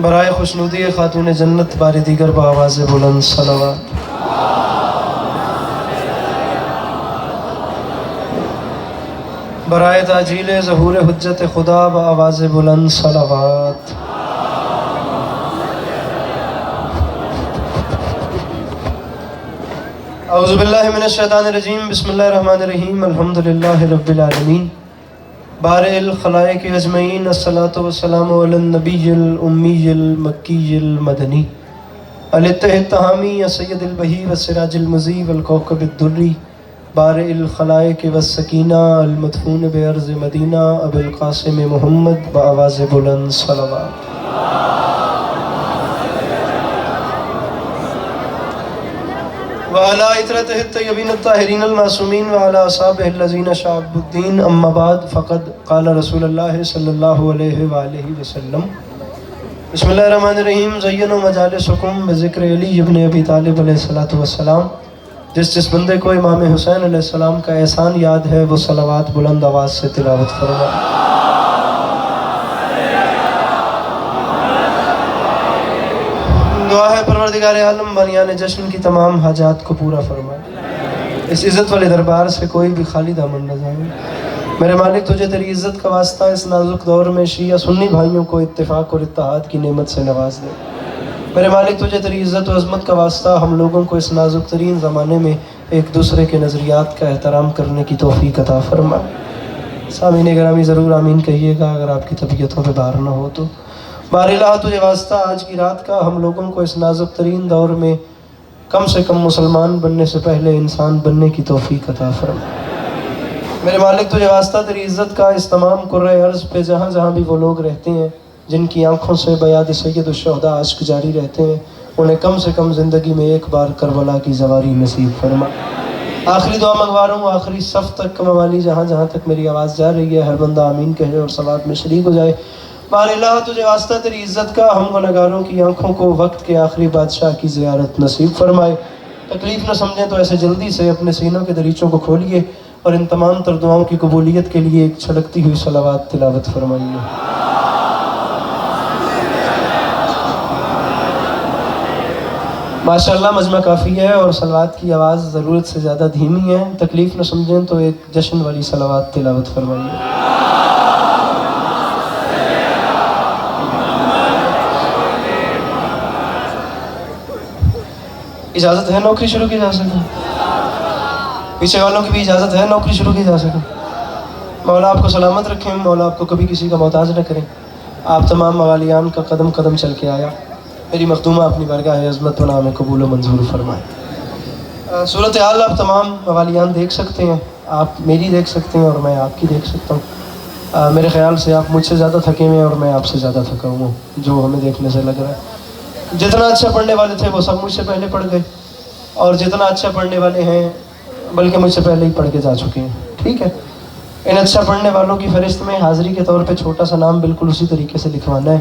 برائے خوشنودی خاتون جنت بار دیگر بآواز بلند صلوات۔ برائے تاجیل ظہور حجت خدا بآواز بلند صلوات۔ اعوذ باللہ من الشیطان الرجیم، بسم اللہ الرحمن الرحیم، الحمدللہ رب العالمین، بارئ الخلائق اجمعین، الصلاۃ والسلام علی النبی الامی المکی المدنی الاتح التہامی سید البہی والسراج المضی والکوکب الدری، بارئ الخلائق والسکینہ المدفون بارض مدینہ ابو القاسم محمد بآواز بلند صلوات۔ وعلى عطرته الطيبين الطاهرين المعصومين وعلى أصحابه الذين شعبوا الدين، أما بعد، فقد قال رسول الله صلى الله عليه وآله وسلم، بسم الله الرحمن الرحیم، زینوا مجالسکم بذکر علی ابن ابی طالب علیہ السلام۔ جس بندے کو امام حسین علیہ السلام کا احسان یاد ہے وہ صلوات بلند آواز سے تلاوت فرمائے۔ دعا ہے پروردگار عالم بانیان جشن کی تمام حاجات کو پورا فرمائے، اس عزت والے دربار سے کوئی بھی خالی دامن نہ جائے۔ میرے مالک تجھے تیری عزت کا واسطہ اس نازک دور میں شیعہ سنی بھائیوں کو اتفاق اور اتحاد کی نعمت سے نواز دے۔ میرے مالک تجھے تیری عزت و عظمت کا واسطہ ہم لوگوں کو اس نازک ترین زمانے میں ایک دوسرے کے نظریات کا احترام کرنے کی توفیق عطا فرمائے۔ سامعین گرامی ضرور آمین کہیے گا اگر آپ کی طبیعتوں پہ بار نہ ہو تو۔ بار الہ تجھے واسطہ آج کی رات کا ہم لوگوں کو اس نازک ترین دور میں کم سے کم مسلمان بننے سے پہلے انسان بننے کی توفیق عطا فرمائے۔ میرے مالک تجھے واسطہ تیری عزت کا اس تمام کرۂ ارض پہ جہاں جہاں بھی وہ لوگ رہتے ہیں جن کی آنکھوں سے بیاد سید الشہداء عشق جاری رہتے ہیں، انہیں کم سے کم زندگی میں ایک بار کربلا کی زواری نصیب فرما۔ آخری دعا منگوا رہا ہوں، آخری صف تک کا موالی جہاں جہاں تک میری آواز جا رہی ہے، ہر بندہ آمین کہے اور صلوات میں شریک ہو جائے۔ بار الہ تجھے واسطہ تیری عزت کا ہم گنہگاروں کی آنکھوں کو وقت کے آخری بادشاہ کی زیارت نصیب فرمائے۔ تکلیف نہ سمجھیں تو ایسے جلدی سے اپنے سینوں کے دریچوں کو کھولیے اور ان تمام تر دعاؤں کی قبولیت کے لیے ایک چھلکتی ہوئی صلوات تلاوت فرمائیے۔ ماشاءاللہ مجمع کافی ہے اور صلوات کی آواز ضرورت سے زیادہ دھیمی ہے، تکلیف نہ سمجھیں تو ایک جشن والی صلوات تلاوت فرمائیے۔ اجازت ہے نوکری شروع کی جا سکے؟ پیچھے والوں کی بھی اجازت ہے نوکری شروع کی جا سکے؟ مولا آپ کو سلامت رکھیں، مولا آپ کو کبھی کسی کا محتاج نہ کریں۔ آپ تمام موالیان کا قدم قدم چل کے آیا، میری مخدومہ اپنی بارگاہ عظمت و نام قبول و منظور فرمائے۔ صورتحال آپ تمام موالیان دیکھ سکتے ہیں، آپ میری دیکھ سکتے ہیں اور میں آپ کی دیکھ سکتا ہوں۔ میرے خیال سے آپ مجھ سے زیادہ تھکے ہوئے ہیں اور میں آپ سے زیادہ تھکا ہوں، جو ہمیں دیکھنے سے لگ رہا ہے۔ جتنا اچھا پڑھنے والے تھے وہ سب مجھ سے پہلے پڑھ گئے، اور جتنا اچھا پڑھنے والے ہیں بلکہ مجھ سے پہلے ہی پڑھ کے جا چکے ہیں، ٹھیک ہے۔ ان اچھا پڑھنے والوں کی فہرست میں حاضری کے طور پہ چھوٹا سا نام بالکل اسی طریقے سے لکھوانا ہے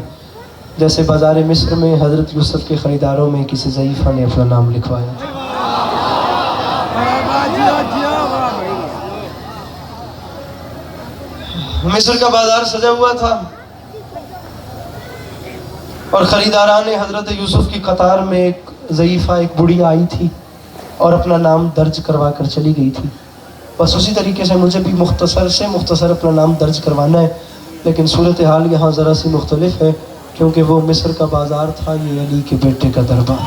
جیسے بازار مصر میں حضرت یوسف کے خریداروں میں کسی ضعیفہ نے اپنا نام لکھوایا۔ مصر کا بازار سجا ہوا تھا اور خریداران حضرت یوسف کی قطار میں ایک ضعیفہ، ایک بڑھی آئی تھی اور اپنا نام درج کروا کر چلی گئی تھی۔ بس اسی طریقے سے مجھے بھی مختصر سے مختصر اپنا نام درج کروانا ہے، لیکن صورتحال یہاں ذرا سی مختلف ہے کیونکہ وہ مصر کا بازار تھا، یہ علی کے بیٹے کا دربار۔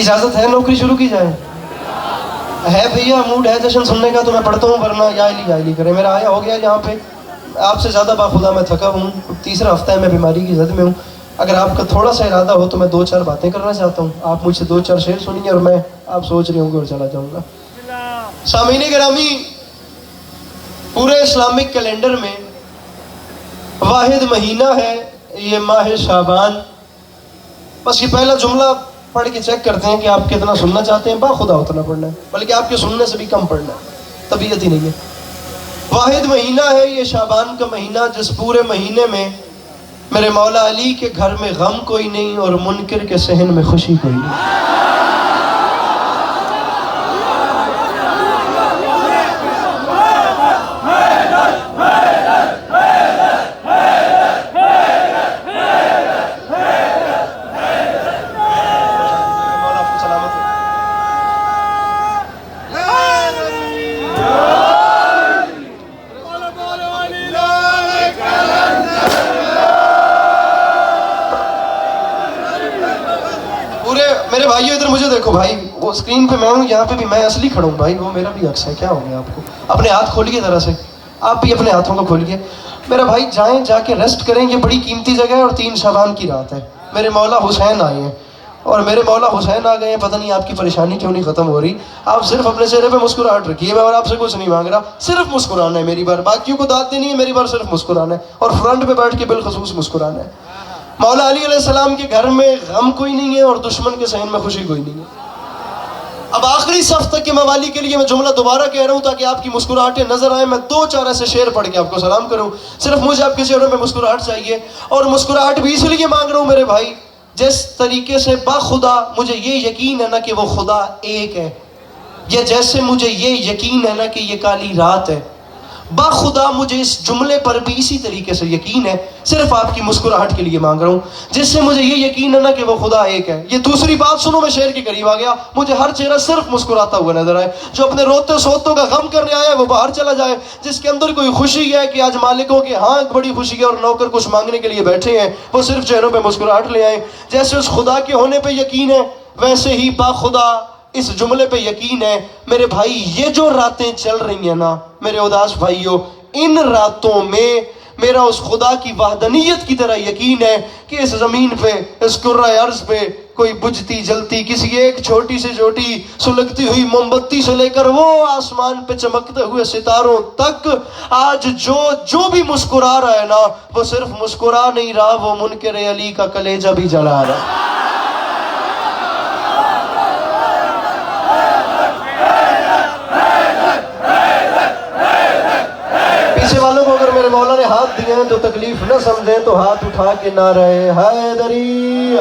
اجازت ہے نوکری شروع کی جائے؟ ہے بھیا، موڈ ہے جشن سننے کا تو میں پڑھتا ہوں، ورنہ یا علی کرے۔ میرا آیا ہو گیا یہاں پہ، آپ سے زیادہ باخدا میں تھکا ہوں، تیسرا ہفتہ ہے میں بیماری کی زد میں ہوں۔ اگر آپ کا تھوڑا سا ارادہ ہو تو میں 2-4 باتیں کرنا چاہتا ہوں، آپ مجھ سے 2-4 شعر سنیے اور میں آپ سوچ رہے ہوں گے اور چلا جاؤں گا۔ سامعین گرامی، پورے اسلامک کیلنڈر میں واحد مہینہ ہے یہ ماہ شعبان۔ بس یہ پہلا جملہ پڑھ کے چیک کرتے ہیں کہ آپ کتنا سننا چاہتے ہیں، باخدا اتنا پڑھنا ہے، بلکہ آپ کے سننے سے بھی کم پڑھنا ہے، طبیعت ہی نہیں ہے۔ واحد مہینہ ہے یہ شعبان کا مہینہ، جس پورے مہینے میں میرے مولا علی کے گھر میں غم کوئی نہیں اور منکر کے صحن میں خوشی کوئی نہیں۔ میرے بھائیو ادھر مجھے دیکھو بھائی، وہ اسکرین پہ میں ہوں، یہاں پہ بھی میں اصلی کھڑا ہوں بھائی، وہ میرا بھی عکس ہے، کیا ہو گیا آپ کو؟ اپنے ہاتھ کھولیے ذرا سے، آپ بھی اپنے ہاتھوں کو کھولیے میرا بھائی، جائیں جا کے ریسٹ کریں، یہ بڑی قیمتی جگہ ہے اور 3 شعبان کی رات ہے، میرے مولا حسین آئے ہیں اور میرے مولا حسین آ گئے ہیں، پتہ نہیں آپ کی پریشانی کیوں نہیں ختم ہو رہی، آپ صرف اپنے چہرے پہ مسکراہٹ رکھیے، میں اور آپ سے کچھ نہیں مانگ رہا، صرف مسکرانا ہے میری بار، باقیوں کو داد دینی ہے، میری بار صرف مسکرانا ہے اور فرنٹ پہ بیٹھ کے بالخصوص مسکرانا ہے۔ مولا علی علیہ السلام کے گھر میں غم کوئی نہیں ہے اور دشمن کے صحن میں خوشی کوئی نہیں ہے۔ اب آخری صف تک کے موالی کے لیے میں جملہ دوبارہ کہہ رہا ہوں تاکہ آپ کی مسکراہٹیں نظر آئیں، میں 2-4 ایسے شعر پڑھ کے آپ کو سلام کروں، صرف مجھے آپ کے چہروں میں مسکراہٹ چاہیے، اور مسکراہٹ بھی اس لیے مانگ رہا ہوں میرے بھائی، جس طریقے سے باخدا مجھے یہ یقین ہے نا کہ وہ خدا ایک ہے، یا جیسے مجھے یہ یقین ہے نا کہ یہ کالی رات ہے، باخدا مجھے اس جملے پر بھی اسی طریقے سے یقین ہے، صرف آپ کی مسکراہٹ کے لیے مانگ رہا ہوں، جس سے مجھے یہ یقین ہے نا کہ وہ خدا ایک ہے۔ یہ دوسری بات سنو، میں شعر کے قریب آ گیا، مجھے ہر چہرہ صرف مسکراتا ہوا نظر آئے، جو اپنے روتے سوتوں کا غم کرنے آیا ہے وہ باہر چلا جائے، جس کے اندر کوئی خوشی ہے کہ آج مالکوں کے ہاں بڑی خوشی ہے اور نوکر کچھ مانگنے کے لیے بیٹھے ہیں، وہ صرف چہروں پہ مسکراہٹ لے آئیں۔ جیسے اس خدا کے ہونے پہ یقین ہے، ویسے ہی باخدا اس جملے پہ یقین ہے۔ میرے بھائی یہ جو راتیں چل رہی ہیں نا میرے اداس بھائیوں، ان راتوں میں میرا اس خدا کی وحدانیت کی طرح یقین ہے کہ اس زمین پہ، اس کرۂ ارض پہ کوئی بجھتی جلتی کسی ایک چھوٹی سے چھوٹی سلگتی ہوئی موم بتی سے لے کر وہ آسمان پہ چمکتے ہوئے ستاروں تک، آج جو بھی مسکرا رہا ہے نا، وہ صرف مسکرا نہیں رہا، وہ منکر علی کا کلیجہ بھی جلا رہا ہے۔ والوں کو اگر میرے مولا نے ہاتھ دیے ہیں تو تکلیف نہ سمجھیں، تو ہاتھ اٹھا کے نہ رہے حیدری۔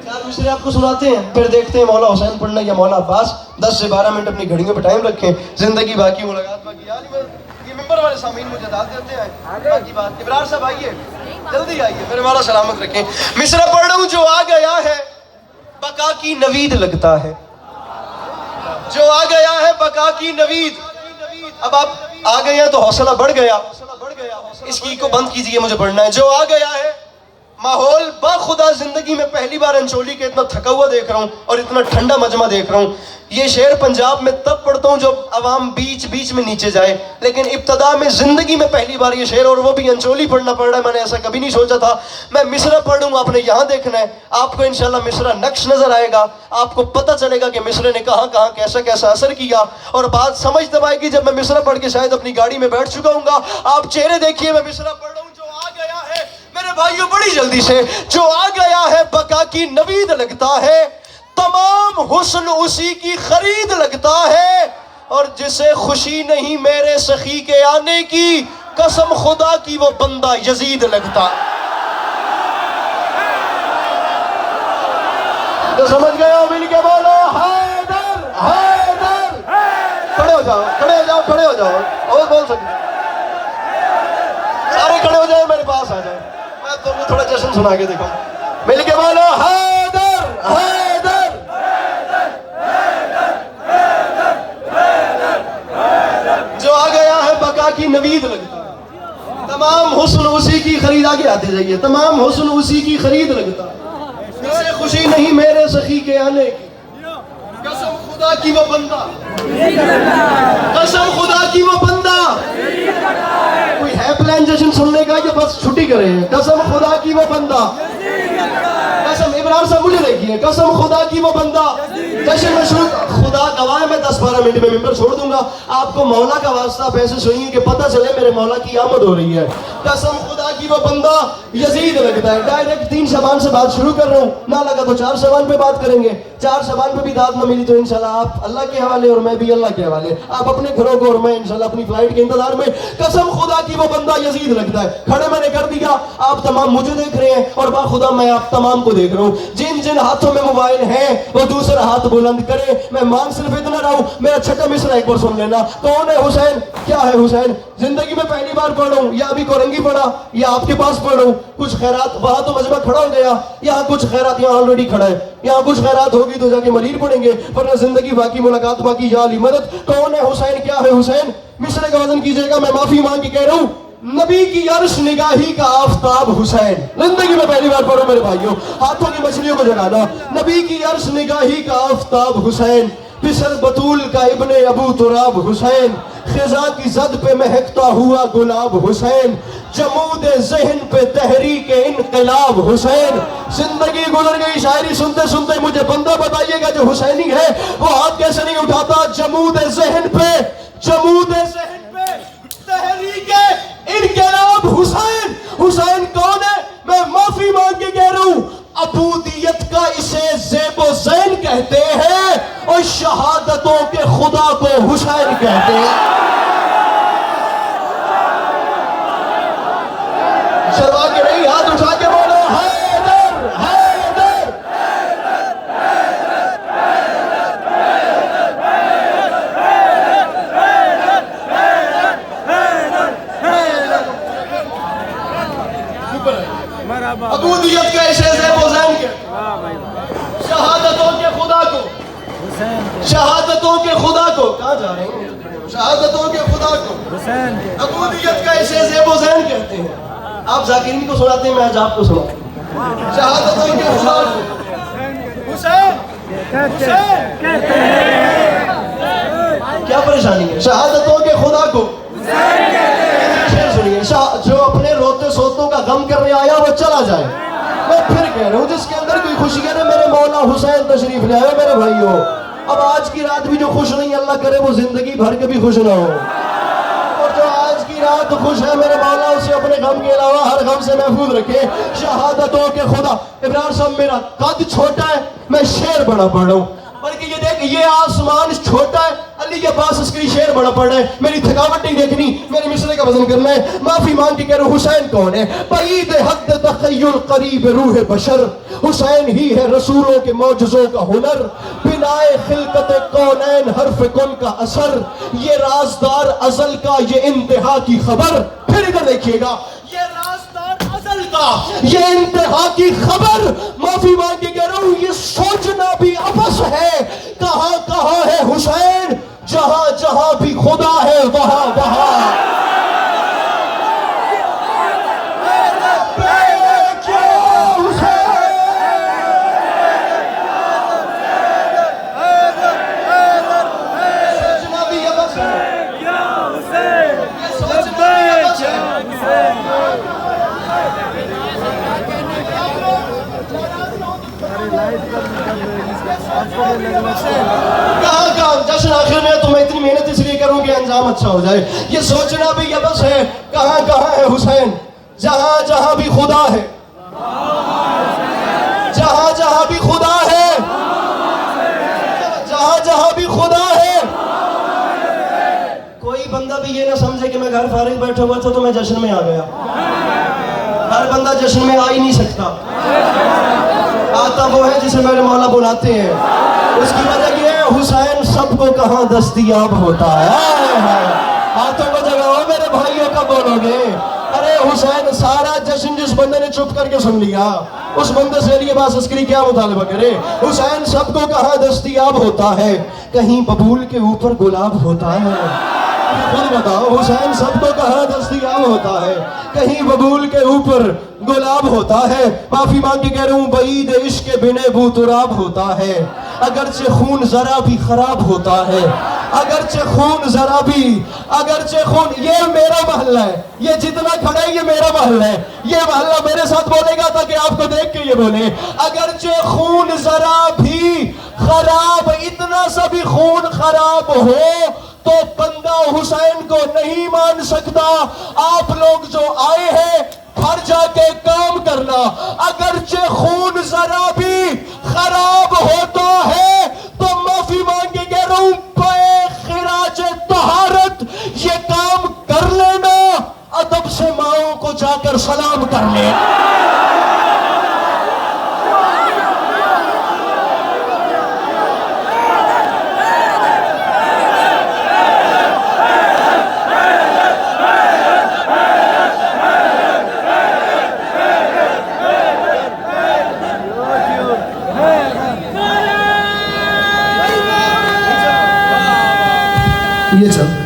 چار دوسرے آپ کو سناتے ہیں، پھر دیکھتے ہیں مولا حسین پڑھنا یا مولا عباس۔ 10 سے 12 منٹ اپنی گھڑیوں پہ ٹائم رکھیں، زندگی باقی، ملاقات باقی۔ یہ ممبر والے سامعین مجھے داد دیتے ہیں، باقی بات ابرار صاحب آئیے، جلدی آئیے، میرے مولا سلامت رکھیں۔ مصرع پڑھ رہا ہوں، جو آ گیا ہے بقا کی نوید لگتا ہے، جو آ گیا ہے بقا کی نوید۔ اب آپ آ گئے ہیں تو حوصلہ بڑھ گیا، اس کی کو بند کیجئے، مجھے پڑھنا ہے۔ جو آ گیا ہے ماحول باخدا، زندگی میں پہلی بار انچولی کے اتنا تھکا ہوا دیکھ رہا ہوں اور اتنا ٹھنڈا مجمع دیکھ رہا ہوں۔ یہ شعر پنجاب میں تب پڑھتا ہوں جب عوام بیچ میں نیچے جائے، لیکن ابتدا میں زندگی میں پہلی بار یہ شعر، اور وہ بھی انچولی پڑھنا پڑ رہا ہے، میں نے ایسا کبھی نہیں سوچا تھا۔ میں مصرع پڑھوں، آپ نے یہاں دیکھنا ہے، آپ کو انشاءاللہ مصرع نقش نظر آئے گا، آپ کو پتہ چلے گا کہ مصرع نے کہاں کہاں کیسا کیسا اثر کیا، اور بات سمجھ تب آئے گی جب میں مصرع پڑھ کے شاید اپنی گاڑی میں بیٹھ چکا ہوں گا۔ آپ چہرے دیکھیے، میں مصرع پڑھ رہا ہوں، جو آ گیا ہے میرے بھائیوں بڑی جلدی سے، جو آ گیا ہے بقا کی نوید لگتا ہے، تمام حسن اسی کی خرید لگتا ہے، اور جسے خوشی نہیں میرے سخی کے آنے کی، قسم خدا کی وہ بندہ یزید لگتا۔ تو سمجھ گئے ہو، مل کے بولو حیدر حیدر۔ کھڑے ہو جاؤ، کھڑے ہو جاؤ، کھڑے ہو جاؤ، اور بول سکتے سارے کھڑے ہو جائیں، میرے پاس آ جائیں، میں تمہیں تھوڑا جشن سنا کے دیکھوں۔ مل کے بولو حیدر حیدر۔ جو آ گیا ہے بقا کی نوید لگتا ہے، تمام حسن اسی کی خرید، آگے آتے جائیے، تمام حسن اسی کی خرید لگتا ہے، جسے خوشی نہیں میرے سخی کے آنے کی، قسم خدا کی وہ بندہ، قسم خدا کی وہ بندہ۔ کوئی ہے پلان جشن سننے کا یا بس چھٹی کرے ہیں؟ قسم خدا کی وہ بندہ، قسم ابرار صاحب مجھے دیکھیے، قسم خدا کی وہ بندہ۔ جشن میں شروع، خدا گواہ ہے میں 10-12 منٹ میں ممبر چھوڑ دوں گا، آپ کو مولا کا واسطہ پیسے سنیے کہ پتہ چلے میرے مولا کی آمد ہو رہی ہے۔ قسم خدا کی وہ بندہ یزید لگتا ہے۔ ڈائریکٹ 3 شعبان سے بات شروع کر رہا ہوں، نہ لگا تو 4 شعبان پہ بات کریں گے، 4 شعبان پہ بھی داد نہ ملی تو انشاءاللہ آپ اللہ کے حوالے اور میں بھی اللہ کے حوالے، آپ اپنے گھروں کو اور میں انشاءاللہ اپنی فلائٹ کے انتظار میں۔ قسم خدا کی وہ بندہ یزید لگتا ہے۔ کھڑے میں نے کر دیا، آپ تمام مجھے دیکھ رہے ہیں اور باخدا میں آپ تمام کو دیکھ رہا ہوں۔ جن جن ہاتھوں میں موبائل ہیں وہ دوسرا ہاتھ بلند کرے، میں مانگ صرف اتنا رہا ہوں، میرا چھٹا مصرع ایک بار سن لینا۔ کون ہے حسین؟ کیا ہے حسین؟ زندگی میں پہلی بار پڑھ رہا ہوں، یا ابھی کورنگی پڑھا یا آپ کے پاس پڑھ رہا ہوں۔ کچھ خیرات، وہاں تو مجمع کھڑا ہو گیا، یہاں کچھ خیرات، یہاں آلریڈی کھڑا ہے، یہاں کچھ خیرات ہوگی تو جا کے ملیر پڑھیں گے، ورنہ زندگی باقی، ملاقات باقی، یا علی مدد۔ کون ہے حسین؟ کیا ہے حسین؟ مصرع کا وزن کیجئے گا، میں معافی مانگ کے کہہ رہا ہوں، نبی کی عرش نگاہی کا آفتاب حسین. زندگی میں پہلی بار پڑھو میرے بھائیوں, ہاتھوں کی مچھلیوں کو جگانا. نبی کی عرش نگاہی کا آفتاب حسین, پسر بطول کا ابن ابو تراب حسین, خزاں کی زد پہ مہکتا ہوا گلاب حسین, جمود ذہن پہ تحریک انقلاب حسین. زندگی گزر گئی, شاعری سنتے سنتے مجھے بندہ بتائیے گا جو حسینی ہے وہ ہاتھ کیسے نہیں اٹھاتا. جمود ذہن پہ تحریک انقلاب حسین. حسین کون ہے؟ میں معافی مانگ کے کہہ رہا ہوں, عبودیت کا اسے زیب و زین کہتے ہیں اور شہادتوں کے خدا کو حسین کہتے ہیں. شرما کے نہیں, ہاتھ اٹھا کے بولو حیدر حیدر. عبودیت کا اسے زیب و زین کے, شہادتوں کے خدا کو, شہادتوں کے خدا کو, کہاں جا رہے ہیں, شہادتوں کے خدا کو عبودیت کا اسے زیب و زین کہتے ہیں. آپ ذاکرین کو سناتے ہیں, میں آج آپ کو سناتا ہوں. شہادتوں کے خدا کو حسین کہتے ہیں. کیا پریشانی ہے؟ شہادتوں کے خدا کو شعر سنیے. جو اپنے روتے سوتوں کا غم کرنے آیا وہ چلا جائے. میں پھر کہہ رہا ہوں, جس کے اندر کوئی خوشی ہے نا, میرے مولا حسین تشریف لے آئے میرے بھائیوں. اب آج کی رات بھی جو خوش نہیں, اللہ کرے وہ زندگی بھر کے بھی خوش نہ ہو. اور جو آج کی رات خوش ہے میرے مولا اسے اپنے غم کے علاوہ ہر غم سے محفوظ رکھے. شہادتوں کے خدا. ابرار صاحب میرا قد چھوٹا ہے, میں شعر بڑا پڑھ رہا ہوں, بلکہ یہ دیکھ یہ آسمان چھوٹا ہے, علی کے پاس اس کی شعر بڑا پڑھ رہا ہے. میری تھکاوٹ نہیں دیکھنی, میرے مصرے کا وزن کرنا ہے. معافی مانگ کے کہہ رہا ہوں, حسین کون ہے؟ بعید حد تخیل قریب روح بشر, حسین ہی ہے رسولوں کے معجزوں کا ہنر. بنائے خلقت کونین حرف کن کا اثر, یہ رازدار ازل کا یہ انتہا کی خبر. پھر ادھر دیکھیے گا, یہ رازدار ازل کا یہ انتہا کی خبر. معافی مانگ کے کہہ رہا ہوں, یہ سوچنا بھی عبث ہے, کہاں کہاں ہے حسین, جہاں جہاں بھی خدا ہے وہاں وہاں. کہاں کہاں جشن آخر میں, تو میں اتنی محنت اس لیے کروں کہ انجام اچھا ہو جائے. یہ سوچنا بھی یہ بس ہے, کہاں کہاں ہے حسین, جہاں جہاں بھی خدا ہے, جہاں جہاں بھی خدا ہے, جہاں جہاں بھی خدا ہے. کوئی بندہ بھی یہ نہ سمجھے کہ میں گھر فارغ بیٹھا ہوا تھا تو میں جشن میں آ گیا. ہر بندہ جشن میں آ ہی نہیں سکتا. آتا وہ ہے جسے میرے مولا بلاتے ہیں. اس کی وجہ یہ ہے, حسین سب کو کہاں دستیاب ہوتا ہے. ہاتھوں کو جگاؤ میرے بھائیوں, کا بولو گے. ارے حسین سارا جشن جس بندے نے چپ کر کے سن لیا, اس بندے سے لیے باس عسکری کیا مطالبہ کرے. حسین سب کو کہاں دستیاب ہوتا ہے, کہیں ببول کے اوپر گلاب ہوتا ہے. خود بتاؤ, حسین سب کو کہاں دستیاب ہوتا ہے, کہیں ببول کے اوپر گلاب ہوتا ہے. معافی مانگ کے کہہ رہا ہوں, بعید عشق بن ابو تراب ہوتا ہے, اگرچہ خون ذرا بھی خراب ہوتا ہے. اگرچہ خون ذرا بھی, اگرچہ خون, یہ میرا محلہ ہے, یہ جتنا کھڑا ہے یہ میرا محلہ ہے. یہ محلہ میرے ساتھ بولے گا تاکہ آپ کو دیکھ کے یہ بولے, اگرچہ خون ذرا بھی خراب, اتنا سا بھی خون خراب ہو تو بندہ حسین کو نہیں مان سکتا. آپ لوگ جو آئے ہیں گھر جا کے کام کرنا, اگرچہ خون ذرا بھی خراب ہوتا ہے تو معافی مانگ کے کہہ رہا ہوں, خراج طہارت یہ کام کر لینا, ادب سے ماؤں کو جا کر سلام کر لے. یہ چل رہے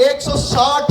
160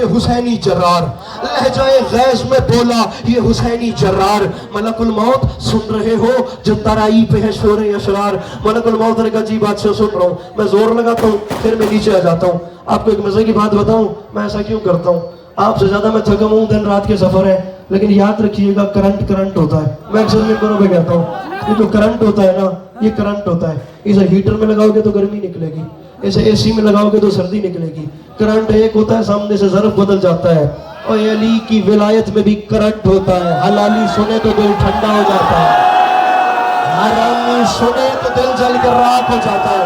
یہ حسینی جرار، لہجہ غیظ میں بولا یہ حسینی جرار، ملک الموت سن رہے ہو جو ترائی پہ ہے شور اشرار۔ ملک الموت نے کہا جی بادشاہ سن رہا ہوں، میں زور لگاتا ہوں پھر میں نیچے آ جاتا ہوں۔ آپ کو ایک مزے کی بات بتاؤں، میں ایسا کیوں کرتا ہوں؟ آپ سے زیادہ میں تھکم ہوں، دن رات کے سفر ہے، لیکن یاد رکھیے گا کرنٹ ہوتا ہے۔ میں اکثر ممبروں پہ کہتا ہوں یہ جو کرنٹ ہوتا ہے نا، یہ کرنٹ ہوتا ہے، اسے ہیٹر میں لگاؤ گے تو گرمی نکلے گی، اسے اے سی میں لگاؤ گے تو سردی نکلے گی۔ کرنٹ ایک ہوتا ہے، سامنے سے ظرف بدل جاتا ہے۔ اور علی کی ولایت میں بھی کرنٹ ہوتا ہے، حلالی سنے تو دل ٹھنڈا ہو جاتا ہے، حرامی سنے تو دل جل کر راکھ ہو جاتا ہے۔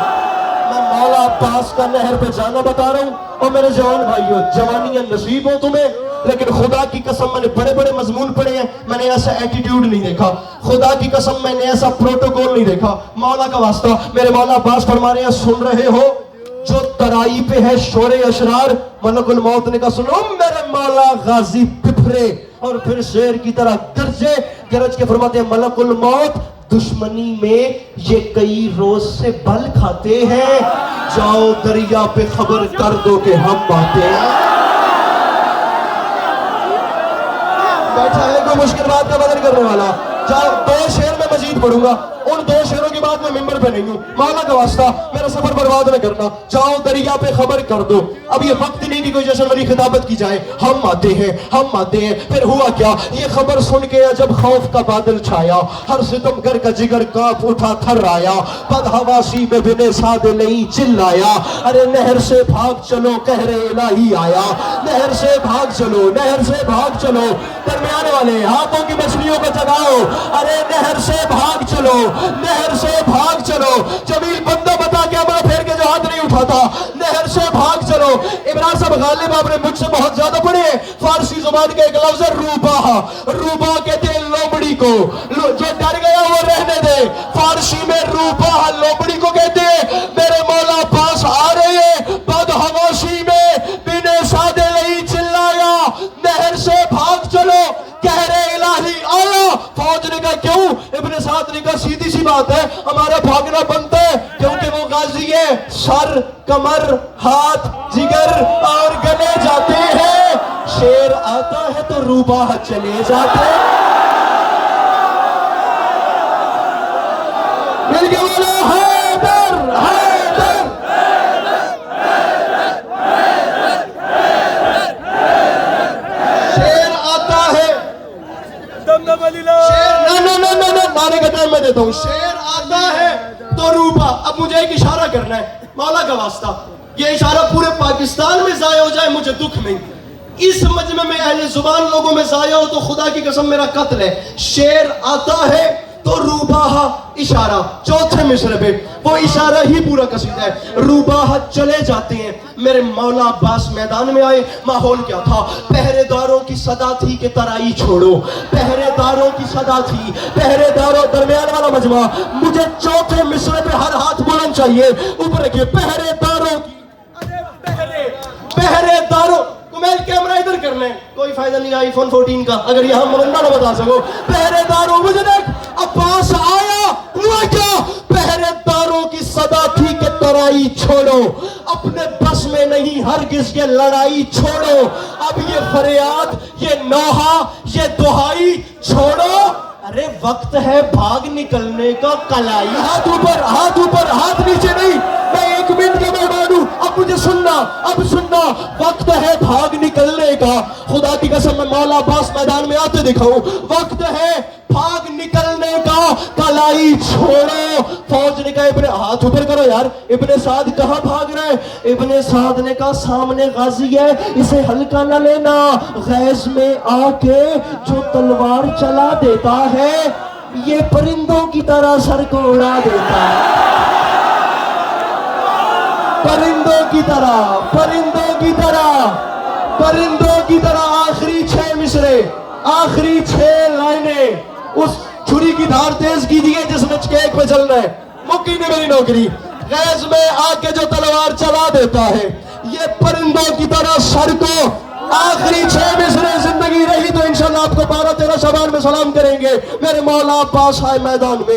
میں مولا عباس کا نہر پہ جانا بتا رہا ہوں، اور میرے جوان بھائیوں، جوانیاں نصیب ہو تمہیں، لیکن خدا کی قسم میں نے بڑے بڑے مضمون پڑھے ہیں، میں نے ایسا ایٹیٹیوڈ نہیں دیکھا، خدا کی قسم میں نے ایسا پروٹوکول نہیں دیکھا۔ مولا کا واسطہ، میرے مولا عباس فرما رہے ہیں سن رہے ہو جو ترائی پہ ہے شور اشرار، ملک الموت نے کہا سنو میرے مولا غازی پپھرے، اور پھر شیر کی طرح گرجے، گرج کے فرماتے ہیں ملک الموت دشمنی میں یہ کئی روز سے بل کھاتے ہیں، جاؤ دریا پہ خبر کر دو کہ ہم آتے ہیں۔ بیٹھا ہے کوئی مشکل بات کا بدل کرنے والا؟ جاؤ، دو شعر میں مزید پڑھوں گا، ان دو شعروں کے بعد میں ممبر پہ نہیں ہوں۔ مولا کا واسطہ میرا سفر برباد نہ کرنا، جاؤ دریا پہ خبر کر دو۔ اب یہ وقت نہیں کہ کوئی جشن والی خطابت کی جائے، ہم آتے ہیں ہم آتے ہیں۔ پھر ہوا کیا؟ یہ خبر سن کے جب خوف کا بادل چھایا، ہر ستمگر کا جگر کانپ اٹھا تھر آیا، بدحواسی میں بن سعد نہیں چلایا، ارے نہر سے بھاگ چلو قہر الہی آیا، نہر سے بھاگ چلو نہر سے بھاگ چلو، درمیانے والے ہاتھوں کی مچھلیوں کو جگاؤ، ارے نہر سے بھاگ چلو نہر سے بھاگ چلو۔ جمیل بندہ بتا کے ہمارا پھیر کے جو ہاتھ نہیں اٹھاتا، نہر سے بھاگ چلو۔ عمران صاحب غالب آپ نے مجھ سے بہت زیادہ پڑھے ہیں، فارسی زبان کے ایک لفظ ہے روبا، روبا کہتے ہیں لومڑی کو، جو ڈر گیا وہ رہنے دے، فارسی میں روبا لومڑی کو کہتے ہیں۔ میرے مولا پاس آ رہے ہیں، بدحواسی میں بن سعد نہیں چلایا، نہر سے بھاگ چلو قہر الہی آیا۔ فوج نے کہا کیوں؟ ابن سعد نے کہا سیدھی سی بات ہے، ہمارا بھاگنا بنتا ہے کیونکہ وہ غازی ہے، سر کمر ہاتھ جگر اور گلے جاتے ہیں، شیر آتا ہے تو روباہ چلے جاتے ہیں۔ مل کے بولو حیدر حیدر، شیر آتا ہے، نعرے کا ٹائم میں دیتا ہوں، شیر آتا ہے تو روبا۔ اب مجھے ایک اشارہ کرنا ہے، مولا کا واسطہ، یہ اشارہ پورے پاکستان میں ضائع ہو جائے مجھے دکھ نہیں، اس مجمع میں اہل زبان لوگوں میں ضائع ہو تو خدا کی قسم میرا قتل ہے۔ شیر آتا ہے تو روباہ، اشارہ چوتھے مصرے پہ، وہ اشارہ ہی پورا قصیدہ ہے۔ روباہ چلے جاتے ہیں، میرے مولا عباس میدان میں آئے، ماحول کیا تھا؟ پہرے داروں کی صدا تھی کہ ترائی چھوڑو، پہرے داروں کی صدا تھی، پہرے داروں، درمیان والا مجمع، مجھے چوتھے مصرے پہ ہر ہاتھ بلند چاہیے، اوپر رکھیے، پہرے داروں کی، پہرے داروں، میل کیمرہ ادھر کرنا ہے، کوئی فائدہ نہیں آئی فون 14 کا اگر یہاں مرندہ نہ بتا سکو۔ پہرے داروں، مجھے دیکھ عباس آیا، ہوا کیا؟ پہرے داروں کی صدا تھی کہ ترائی چھوڑو، اپنے بس میں نہیں ہرگز یہ لڑائی چھوڑو، اب یہ فریاد، یہ نوحہ، یہ دہائی چھوڑو، ارے وقت ہے بھاگ نکلنے کا، کلائی۔ ہاتھ اوپر ہاتھ اوپر، ہاتھ نیچے نہیں، میں ایک منٹ کا مہمان ہوں، اب مجھے سننا، اب سننا، وقت ہے بھاگ نکلنے کا، خدا کی قسم میں مولا عباس میدان میں آتے دکھاؤں، وقت ہے بھاگ نکلنے کا، کلائی چھوڑو۔ فوج نے کہا ابن، ہاتھ اوپر کرو یار، ابن سعد کہاں بھاگ رہے؟ ابن سعد نے کہا سامنے غازی ہے، اسے ہلکا نہ لینا، غیظ میں آ کے جو تلوار چلا دیتا ہے یہ پرندوں کی طرح سر کو اڑا دیتا ہے، پرندوں کی طرح، پرندوں کی طرح، پرندوں کی طرح۔ آخری 6 مصرے، آخری 6 لائنیں، اس چھری کی دھار تیز کیجئے جس نے کیک پہ چلنا ہے، مکی نے میری نوکری، غیظ میں آ کے جو تلوار چلا دیتا ہے یہ پرندوں کی طرح سر کو۔ آخری 6 مصرے زندگی رہی تو انشاءاللہ آپ کو 12-13 شعبان میں سلام کریں گے۔ میرے مولا عباس آئے میدان میں،